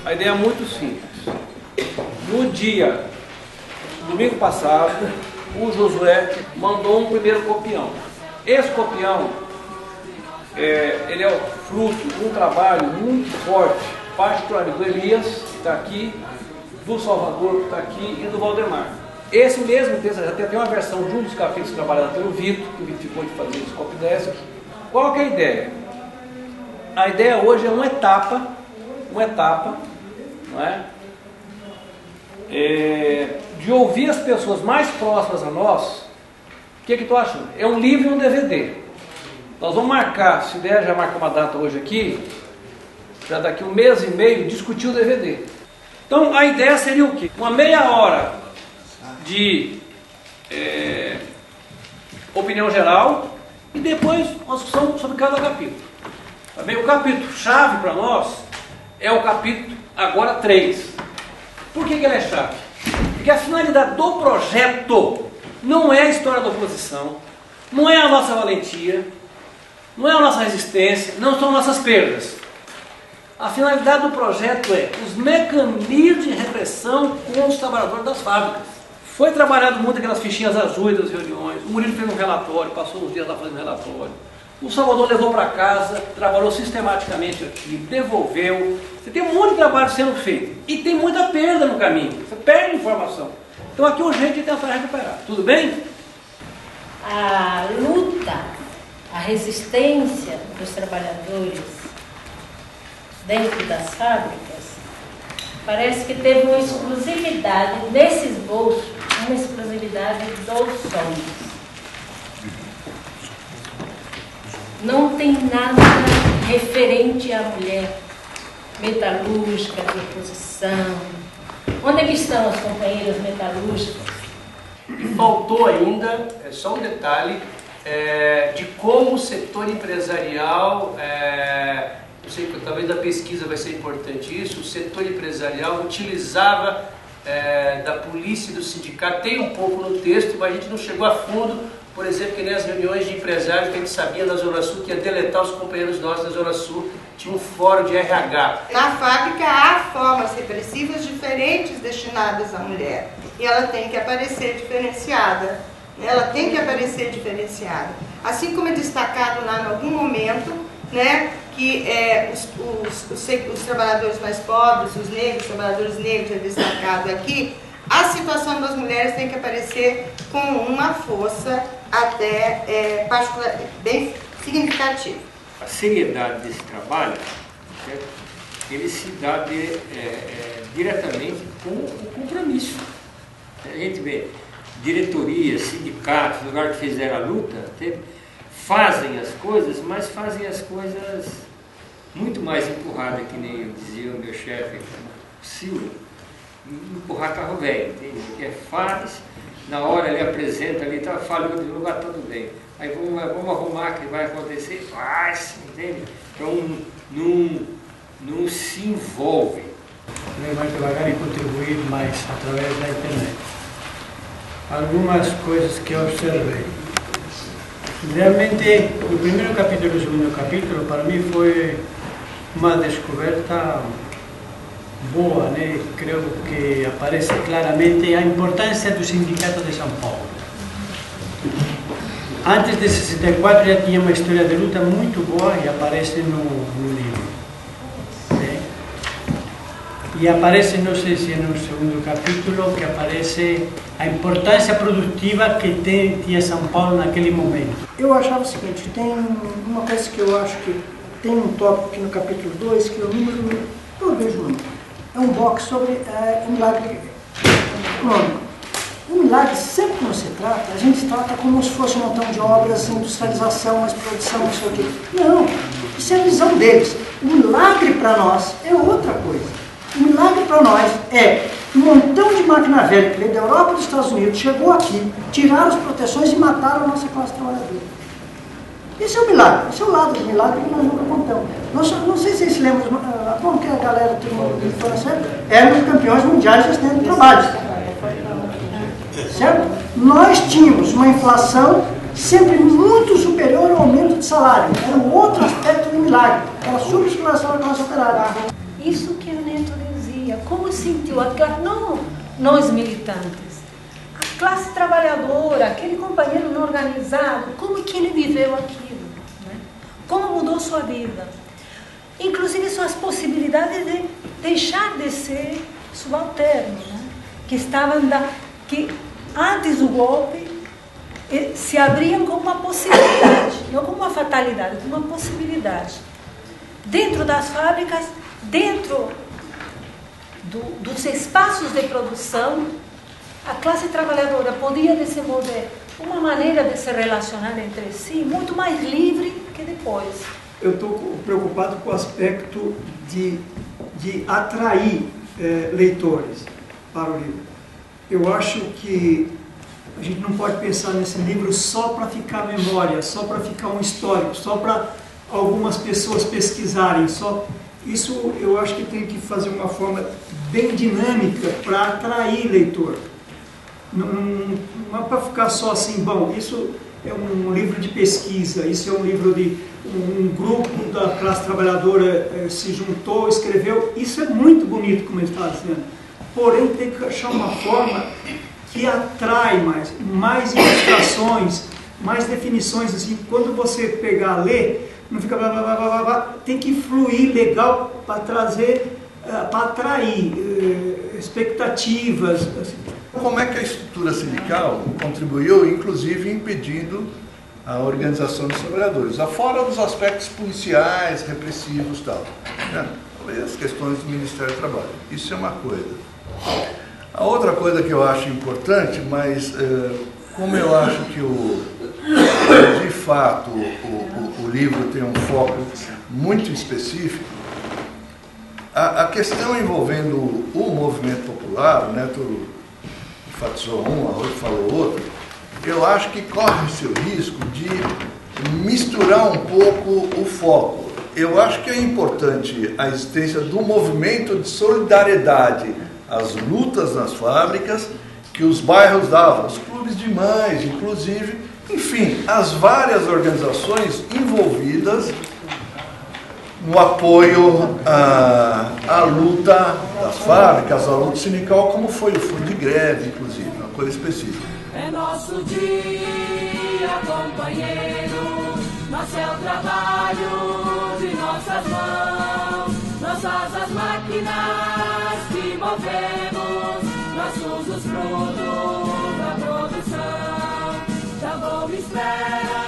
A ideia é muito simples. No domingo passado, o Josué mandou um primeiro copião. Esse copião, ele é o fruto de um trabalho muito forte, particularmente do Elias, que está aqui, do Salvador, que está aqui, e do Valdemar. Esse mesmo texto, já tem uma versão de um dos capítulos trabalhado pelo Vitor, que o Vitor ficou de fazer esse copidécio. Qual que é a ideia? A ideia hoje é uma etapa, não é? De ouvir as pessoas mais próximas a nós. O que tu achando? É um livro e um DVD. Nós vamos marcar, se der, já marca uma data hoje aqui, já daqui 1 mês e meio, discutir o DVD. Então a ideia seria o quê? Uma meia hora de opinião geral e depois uma discussão sobre cada capítulo. Tá bem? O capítulo chave para nós é o capítulo agora 3. Por que ele é chave? Porque a finalidade do projeto não é a história da oposição, não é a nossa valentia, não é a nossa resistência, não são nossas perdas. A finalidade do projeto é os mecanismos de repressão contra os trabalhadores das fábricas. Foi trabalhado muito aquelas fichinhas azuis das reuniões, o Murilo fez um relatório, passou uns dias lá fazendo relatório. O Salvador levou para casa, trabalhou sistematicamente aqui, devolveu. Você tem um monte de trabalho sendo feito. E tem muita perda no caminho. Você perde informação. Então aqui é o jeito de tentar recuperar. Tudo bem? A luta, a resistência dos trabalhadores dentro das fábricas parece que teve uma exclusividade nesse esboço, uma exclusividade dos sonhos. Não tem nada referente à mulher metalúrgica, de oposição. Onde é que estão as companheiras metalúrgicas? E faltou ainda, só um detalhe, de como o setor empresarial, eu sei que talvez a pesquisa vai ser importante isso, o setor empresarial utilizava da polícia e do sindicato, tem um pouco no texto, mas a gente não chegou a fundo. Por exemplo, que nem as reuniões de empresários que a gente sabia na Zona Sul que ia deletar os companheiros nossos da Zona Sul, tinha um fórum de RH. Na fábrica há formas repressivas diferentes destinadas à mulher e ela tem que aparecer diferenciada. Ela tem que aparecer diferenciada. Assim como é destacado lá em algum momento, né, que os trabalhadores mais pobres, os negros, trabalhadores negros é destacado aqui, a situação das mulheres tem que aparecer com uma força até particular, bem significativa. A seriedade desse trabalho, certo? Ele se dá diretamente com o compromisso. A gente vê diretorias, sindicatos, lugar que fizeram a luta, fazem as coisas, mas fazem as coisas muito mais empurradas, que nem dizia o meu chefe, Silvio, empurrar carro velho, entende? Que faz, na hora ele apresenta ali, tá falhando de lugar, tudo bem. Aí vamos arrumar que vai acontecer, faz, entende? Então não se envolve. Mais devagar e contribuir mais através da internet. Algumas coisas que eu observei. Realmente, o primeiro capítulo e o segundo capítulo, para mim, foi uma descoberta boa, né? Creio que aparece claramente a importância do Sindicato de São Paulo. Antes de 64 já tinha uma história de luta muito boa e aparece no livro. Né? E aparece, não sei se é no segundo capítulo, que aparece a importância produtiva que tinha São Paulo naquele momento. Eu achava o seguinte, tem uma coisa que eu acho que tem um tópico aqui no capítulo 2, que é o número, eu vejo muito. É um box sobre o milagre econômico. O milagre, sempre que se trata, a gente trata como se fosse um montão de obras, industrialização, mais produção, não sei o quê. Não, isso é a visão deles. O milagre para nós é outra coisa. O milagre para nós é um montão de máquina velha que veio da Europa e dos Estados Unidos, chegou aqui, tiraram as proteções e mataram a nossa classe trabalhadora. Esse é o milagre, esse é o lado do milagre que nós nunca contamos. Não sei se vocês se lembram, bom, que a galera tem uma infância, éramos campeões mundiais de assistência de trabalho. Certo? Nós tínhamos uma inflação sempre muito superior ao aumento de salário. Era um outro aspecto do milagre, era a subexploração da classe operária. Isso que é a natureza. sentia? Como sentiu a classe, não nós militantes, a classe trabalhadora, aquele companheiro não organizado, como que ele viveu aquilo, né? Como mudou sua vida, inclusive suas possibilidades de deixar de ser subalterno, né? Que antes do golpe se abriam como uma possibilidade, não como uma fatalidade, como uma possibilidade. Dentro das fábricas, dentro dos espaços de produção, a classe trabalhadora podia desenvolver uma maneira de se relacionar entre si muito mais livre que depois. Eu estou preocupado com o aspecto de atrair leitores para o livro. Eu acho que a gente não pode pensar nesse livro só para ficar memória, só para ficar um histórico, só para algumas pessoas pesquisarem. Isso eu acho que tem que fazer uma forma bem dinâmica para atrair leitor. Não é para ficar só assim, bom, isso é um livro de pesquisa, isso é um livro de um grupo da classe trabalhadora se juntou, escreveu. Isso é muito bonito, como ele está dizendo. Porém, tem que achar uma forma que atrai mais ilustrações, mais definições. Assim, quando você pegar, ler, não fica blá, blá, blá, blá, blá, tem que fluir legal para trazer, para atrair expectativas. Assim. Como é que a estrutura sindical contribuiu, inclusive impedindo a organização dos trabalhadores, afora dos aspectos policiais, repressivos e tal, né? As questões do Ministério do Trabalho. Isso é uma coisa. A outra coisa que eu acho importante, mas como eu acho que de fato o livro tem um foco muito específico, a questão envolvendo o movimento popular, o Neto enfatizou um, a Rose falou outro, eu acho que corre-se o risco de misturar um pouco o foco. Eu acho que é importante a existência do movimento de solidariedade às lutas nas fábricas, que os bairros davam, os clubes de mães, inclusive, enfim, as várias organizações envolvidas no apoio à luta das fábricas, à luta sindical, como foi o furo de greve, inclusive, uma coisa específica. É nosso dia, companheiro, nosso é o trabalho de nossas mãos, nossas as máquinas que movemos, nós somos os frutos da produção. Já vou me esperar.